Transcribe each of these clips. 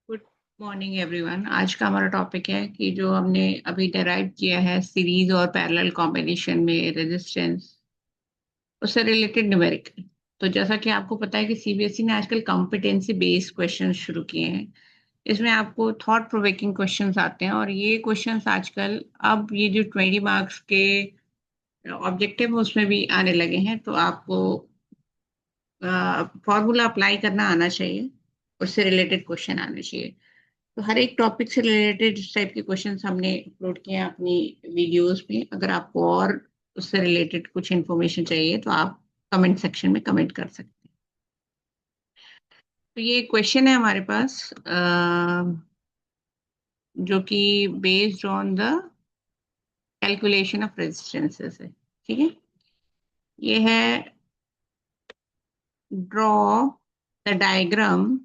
Good morning everyone. आज का हमारा टॉपिक है कि जो हमने अभी डेराइव किया है सीरीज और पैरेलल कॉम्बिनेशन में रेजिस्टेंस, उससे रिलेटेड न्यूमेरिकल। तो जैसा कि आपको पता है कि सीबीएसई ने आजकल कॉम्पिटेंसी बेस्ड क्वेश्चन शुरू किए हैं। इसमें आपको थॉट प्रोवोकिंग क्वेश्चंस आते हैं और ये क्वेश्चंस आजकल अब ये जो 20 मार्क्स के ऑब्जेक्टिव उसमें भी आने लगे हैं। तो आपको फॉर्मूला अप्लाई करना आना चाहिए, उससे रिलेटेड क्वेश्चन आने चाहिए। तो हर एक टॉपिक से रिलेटेड इस टाइप के क्वेश्चंस हमने अपलोड किए हैं अपनी वीडियोस में। अगर आपको और उससे रिलेटेड कुछ इन्फॉर्मेशन चाहिए तो आप कमेंट सेक्शन में कमेंट कर सकते हैं। तो ये क्वेश्चन है हमारे पास, जो कि based on the calculation of resistances है। ठीक है, ये है draw the diagram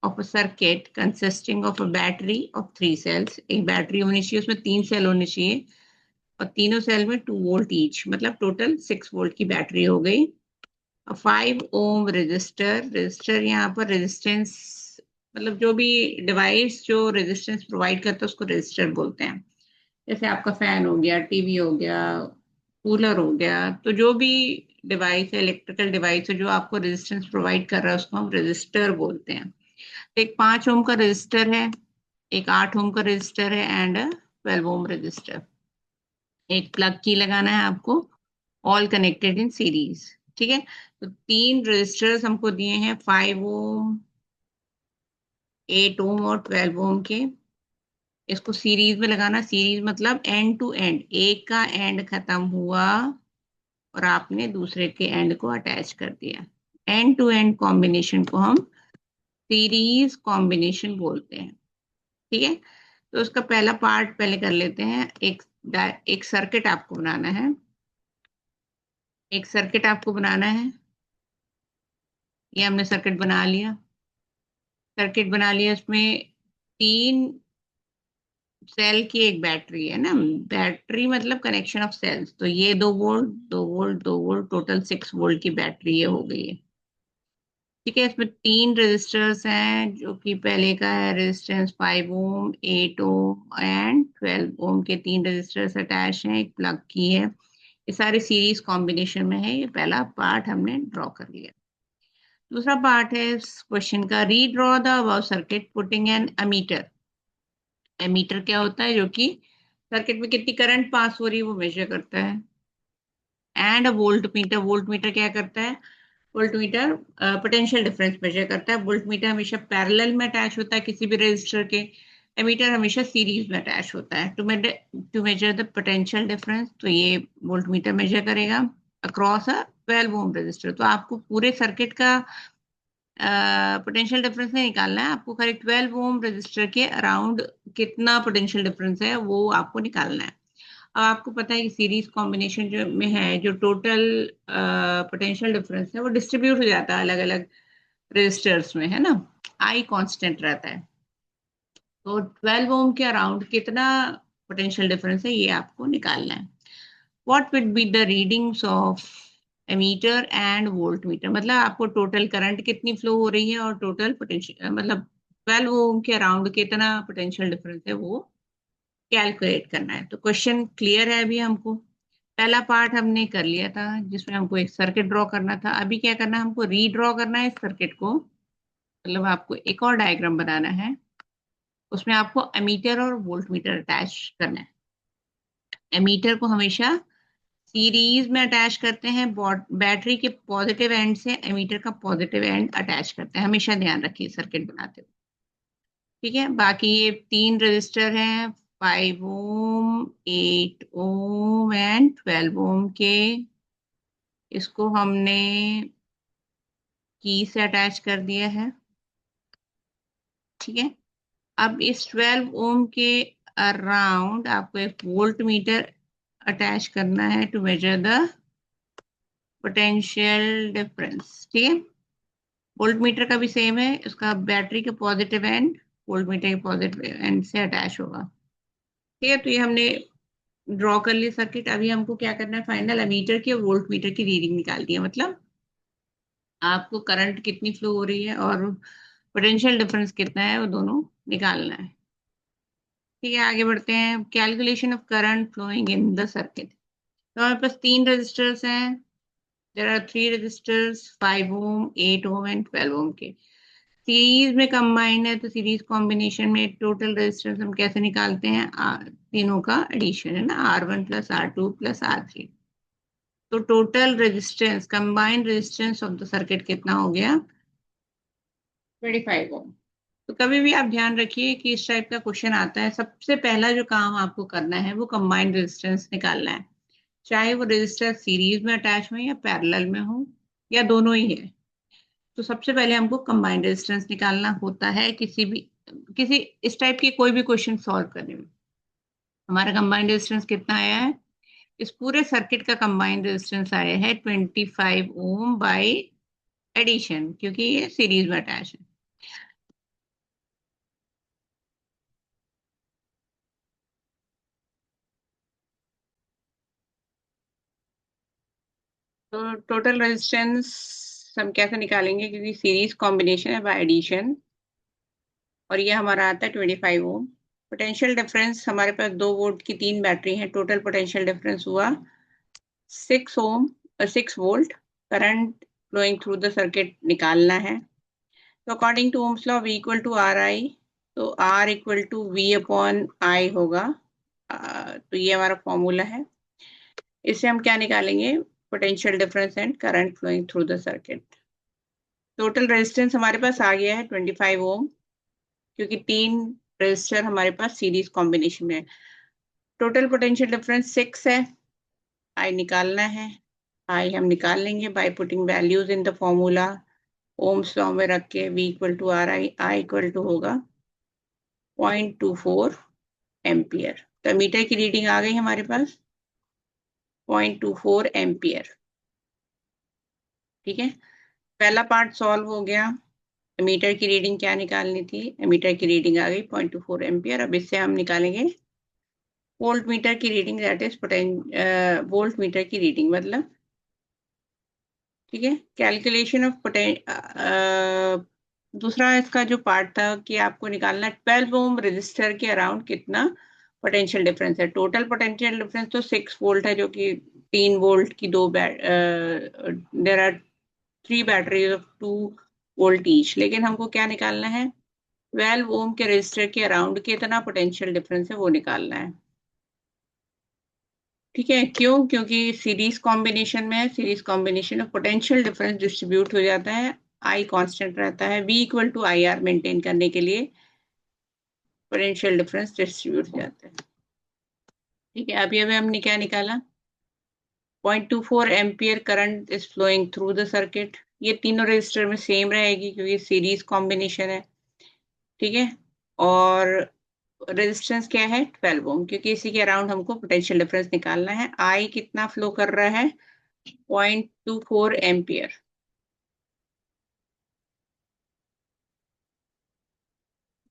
of a circuit consisting of a battery of 3 cells. एक बैटरी होनी चाहिए, उसमें 3 सेल होने चाहिए और तीनों सेल में 2 वोल्ट ईच, मतलब टोटल 6 वोल्ट की बैटरी हो गई। 5 ओम रजिस्टर यहाँ पर रेजिस्टेंस, मतलब जो भी डिवाइस जो रेजिस्टेंस प्रोवाइड करता है उसको रजिस्टर बोलते हैं। जैसे आपका फैन हो गया, टीवी हो गया, कूलर हो गया, तो जो भी डिवाइस है, इलेक्ट्रिकल डिवाइस है जो आपको रेजिस्टेंस प्रोवाइड कर रहा है उसको हम रजिस्टर बोलते हैं। एक 5 ओम का रजिस्टर है, एक 8 ओम का रजिस्टर है एंड 12 ओम रजिस्टर। एक प्लग की लगाना है आपको, ऑल कनेक्टेड इन सीरीज। ठीक है, तो 3 रजिस्टर्स हमको दिए हैं, 5 ओम, 8 ओम और 12 ओम के। इसको सीरीज में लगाना, सीरीज मतलब एंड टू एंड, एक का एंड खत्म हुआ और आपने दूसरे के एंड को अटैच कर दिया। एंड टू एंड कॉम्बिनेशन को हम सीरीज कॉम्बिनेशन बोलते हैं। ठीक है, तो उसका पहला पार्ट पहले कर लेते हैं। एक सर्किट आपको बनाना है, एक सर्किट आपको बनाना है। ये हमने सर्किट बना लिया, सर्किट बना लिया। इसमें 3 सेल की एक बैटरी है ना, बैटरी मतलब कनेक्शन ऑफ सेल्स। तो ये 2 volt, 2 volt, 2 volt, total 6 volt की बैटरी ये हो गई है। ठीक है, इसमें 3 रेजिस्टर्स हैं, जो कि पहले का है resistance 5 ohm, 8 ohm and 12 ohm के 3 रेजिस्टर्स अटैच हैं, एक प्लग की है। ये सारे सीरीज कॉम्बिनेशन में है। ये पहला पार्ट हमने ड्रॉ कर लिया। दूसरा पार्ट है इस क्वेश्चन का, redraw the above circuit putting an ammeter. Ammeter क्या होता है? जो कि सर्किट में कितनी करंट पास हो रही है वो मेजर करता है। And a voltmeter, voltmeter क्या करता है? Voltmeter potential difference measure करता है। वोल्ट मीटर हमेशा पैरेलल में अटैच होता है किसी भी रेजिस्टर के, एमीटर हमेशा सीरीज में अटैच होता है। To measure the potential difference, तो ये वोल्ट मीटर मेजर करेगा अक्रॉस अ 12 ओम रजिस्टर। तो आपको पूरे सर्किट का पोटेंशियल डिफरेंस नहीं निकालना है, आपको खाली 12 ओम रजिस्टर के अराउंड कितना पोटेंशियल डिफरेंस है वो आपको निकालना है। अब आपको पता है कि सीरीज कॉम्बिनेशन जो में है, जो टोटल पोटेंशियल डिफरेंस है वो डिस्ट्रीब्यूट हो जाता है अलग अलग रजिस्टर्स में, है ना। आई कांस्टेंट रहता है। तो 12 ओम के अराउंड कितना पोटेंशियल डिफरेंस है ये आपको निकालना है। What would be the readings of ammeter and voltmeter, मतलब आपको टोटल करंट कितनी फ्लो हो रही है और टोटल पोटेंशियल, मतलब 12 ओम के अराउंड कितना पोटेंशियल डिफरेंस है वो कैलकुलेट करना है। तो क्वेश्चन क्लियर है अभी हमको। पहला पार्ट हमने कर लिया था जिसमें हमको एक सर्किट ड्रॉ करना था। अभी क्या करना है? हमको रीड्रॉ करना है इस सर्किट को, मतलब आपको एक और डायग्राम बनाना है। उसमें आपको एमीटर और वोल्ट मीटर अटैच करना है। एमीटर को हमेशा सीरीज में अटैच करते हैं, बैटरी के पॉजिटिव एंड से एमीटर का पॉजिटिव एंड अटैच करते हैं, हमेशा ध्यान रखिए सर्किट बनाते हुए। ठीक है, बाकी ये 3 रजिस्टर हैं, 5 ओम, 8 ओम एंड 12 ओम के। इसको हमने की से अटैच कर दिया है। ठीक है, अब इस 12 ओम के अराउंड आपको एक वोल्ट मीटर अटैच करना है to measure the potential difference. ठीक है, वोल्ट मीटर का भी सेम है, उसका बैटरी के पॉजिटिव एंड वोल्ट मीटर के पॉजिटिव एंड से अटैच होगा। ठीक है, तो ये हमने ड्रॉ कर ली सर्किट। अभी हमको क्या करना है? फाइनल एमीटर की और वोल्ट मीटर की रीडिंग निकालनी है, मतलब आपको करंट कितनी फ्लो हो रही है और पोटेंशियल डिफरेंस कितना है वो दोनों निकालना है। ठीक है, आगे बढ़ते हैं। Calculation of current flowing in the circuit. तो हमारे पास 3 रजिस्टर्स हैं। There are 3 resistors, 5 ohm, 8 ohm and 12 ohm के। सीरीज में कंबाइन है तो सीरीज कॉम्बिनेशन में टोटल रेजिस्टेंस हम कैसे निकालते हैं? तीनों का एडिशन है ना, R1 plus R2 plus R3। तो total resistance, combined resistance of the circuit कितना हो गया? 25 ओम। तो कभी भी आप ध्यान रखिए कि इस टाइप का क्वेश्चन आता है, सबसे पहला जो काम आपको करना है वो कंबाइंड रेजिस्टेंस निकालना है, चाहे वो रेजिस्टर सीरीज में अटैच हो या पैरेलल में हो या दोनों ही है। तो सबसे पहले हमको कंबाइंड रेजिस्टेंस निकालना होता है किसी इस टाइप के कोई भी क्वेश्चन सॉल्व करने में। हमारा कंबाइंड रेजिस्टेंस कितना आया है? इस पूरे सर्किट का कंबाइंड रेजिस्टेंस आया है 25 ओम बाय एडिशन, क्योंकि ये सीरीज में अटैच है। तो टोटल रेजिस्टेंस हम कैसे निकालेंगे, क्योंकि सीरीज कॉम्बिनेशन है बाय एडिशन, और ये हमारा आता है 25 ओम। पोटेंशियल डिफरेंस, हमारे पास 2 वोल्ट की 3 बैटरी है, टोटल पोटेंशियल डिफरेंस हुआ 6 volt. Current flowing through the circuit निकालना है। तो according to Ohm's law, V equal to R I, तो R equal to V upon I होगा। तो ये हमारा फॉर्मूला है। इससे हम क्या निकालेंगे? Potential difference and current flowing through the circuit. Total resistance हमारे पास आ गया है 25 ओम, क्योंकि 3 रेजिस्टर हमारे पास सीरीज कॉम्बिनेशन में है। टोटल पोटेंशियल डिफरेंस 6 है, आई निकालना है। आई हम निकाल लेंगे by putting values in the formula. Ohm's law में रख के V equal to R I, I equal to होगा 0.24 एम्पियर। तो मीटर की रीडिंग आ गई हमारे पास 0.24 एम्पियर। ठीक है, पहला पार्ट सॉल्व हो गया। मीटर की रीडिंग क्या निकालनी थी? मीटर की रीडिंग आ गई 0.24 एम्पियर। अब इससे हम निकालेंगे वोल्ट मीटर की reading, that is volt meter की रीडिंग मतलब। ठीक है, कैलकुलेशन ऑफ दूसरा इसका जो पार्ट था कि आपको निकालना 12 ओम रजिस्टर के अराउंड कितना पोटेंशियल डिफरेंस है। टोटल पोटेंशियल डिफरेंस तो 6 वोल्ट है, जो कि 3 वोल्ट की there are 3 batteries of 2 volt each. लेकिन हमको क्या निकालना है? 12 ओम के रजिस्टर के अराउंड कितना पोटेंशियल डिफरेंस है वो निकालना है। ठीक है, क्यों? क्योंकि सीरीज कॉम्बिनेशन में है, सीरीज कॉम्बिनेशन में पोटेंशियल डिफरेंस डिस्ट्रीब्यूट हो जाता है, आई कांस्टेंट रहता है। V equal to I R maintain करने के लिए पोटेंशियल डिफरेंस डिस्ट्रीब्यूट हो जाता है। ठीक है, अभी अभी हमने क्या निकाला? 0.24 ampere current is flowing through the circuit. ये तीनों रजिस्टर में सेम रहेगी क्योंकि सीरीज कॉम्बिनेशन है। ठीक है, और रेजिस्टेंस क्या है? 12 ओम, क्योंकि इसी के अराउंड हमको पोटेंशियल डिफरेंस निकालना है। आई कितना फ्लो कर रहा है? 0.24 एम्पियर।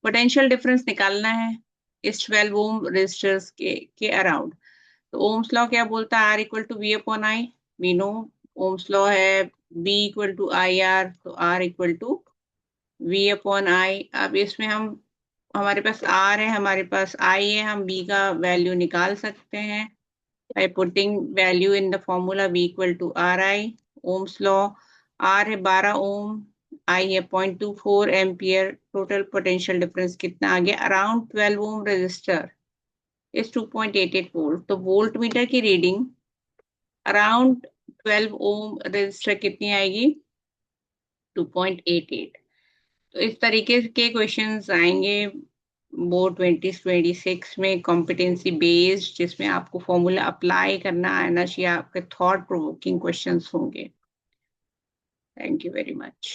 पोटेंशियल डिफरेंस निकालना है इस 12 ओम रेजिस्टर्स के अराउंड। तो ओम्स लॉ क्या बोलता है? R equal to V upon I. We know Ohm's law है V equal to I R, तो R equal to V upon I. अब इसमें हम, हमारे पास आर है, हमारे पास आई है, हम बी का वैल्यू निकाल सकते हैं by putting value in the formula V equal to RI। Ohm's law, R है 12 ओम, I है 0.24 एम्पियर। टोटल पोटेंशियल डिफरेंस कितना आ गया? Around 12 ohm resistor is 2.88 volt. तो वोल्ट मीटर की रीडिंग अराउंड 12 ओम रजिस्टर कितनी आएगी? 2.88। तो इस तरीके के क्वेश्चंस आएंगे बोर्ड 2026 में, कॉम्पिटेंसी बेस्ड, जिसमें आपको फॉर्मूला अप्लाई करना आना चाहिए, आपके थॉट प्रोवोकिंग क्वेश्चंस होंगे। Thank you very much.